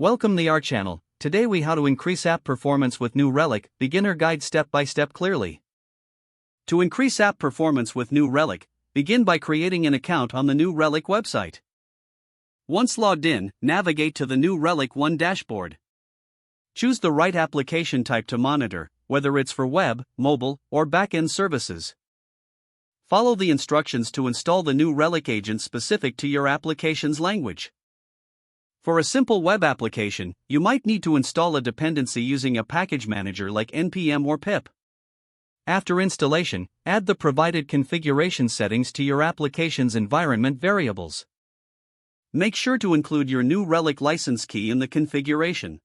Welcome to our channel. Today we how to increase app performance with new Relic, beginner guide step by step clearly. To increase app performance with new Relic, begin by creating an account on the new Relic website. Once logged in, navigate to the new Relic 1 dashboard. Choose the right application type to monitor, whether it's for web, mobile, or back-end services. Follow the instructions to install the new Relic agent specific to your application's language. For a simple web application, you might need to install a dependency using a package manager like npm or pip. After installation, add the provided configuration settings to your application's environment variables. Make sure to include your new Relic license key in the configuration.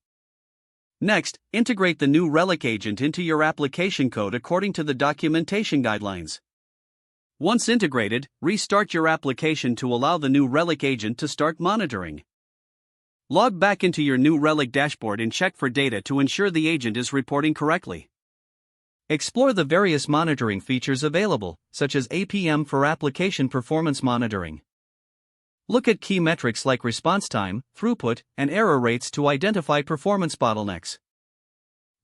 Next, integrate the new Relic agent into your application code according to the documentation guidelines. Once integrated, restart your application to allow the new Relic agent to start monitoring. Log back into your new Relic dashboard and check for data to ensure the agent is reporting correctly. Explore the various monitoring features available, such as APM for application performance monitoring. Look at key metrics like response time, throughput, and error rates to identify performance bottlenecks.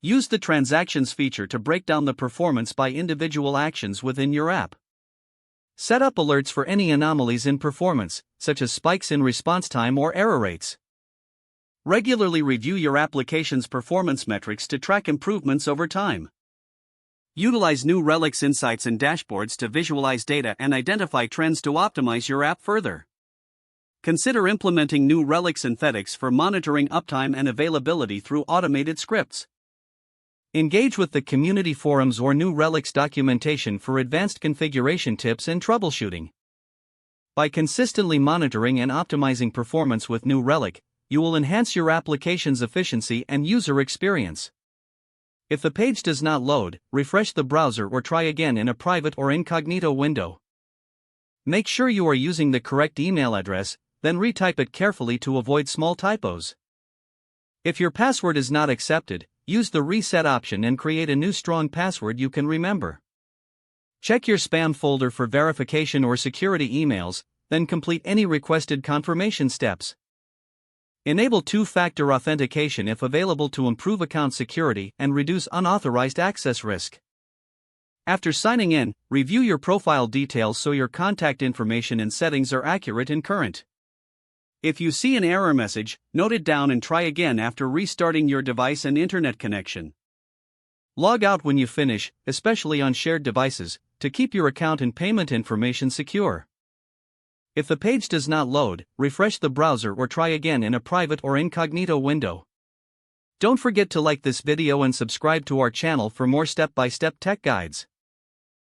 Use the transactions feature to break down the performance by individual actions within your app. Set up alerts for any anomalies in performance, such as spikes in response time or error rates. Regularly review your application's performance metrics to track improvements over time. Utilize new Relic's insights and dashboards to visualize data and identify trends to optimize your app further. Consider implementing new Relic synthetics for monitoring uptime and availability through automated scripts. Engage with the community forums or new Relic's documentation for advanced configuration tips and troubleshooting. By consistently monitoring and optimizing performance with new Relic, you will enhance your application's efficiency and user experience. If the page does not load, refresh the browser or try again in a private or incognito window. Make sure you are using the correct email address, then retype it carefully to avoid small typos. If your password is not accepted, use the reset option and create a new strong password you can remember. Check your spam folder for verification or security emails, then complete any requested confirmation steps. Enable two-factor authentication if available to improve account security and reduce unauthorized access risk. After signing in, review your profile details so your contact information and settings are accurate and current. If you see an error message, note it down and try again after restarting your device and internet connection. Log out when you finish, especially on shared devices, to keep your account and payment information secure. If the page does not load, refresh the browser or try again in a private or incognito window. Don't forget to like this video and subscribe to our channel for more step-by-step tech guides.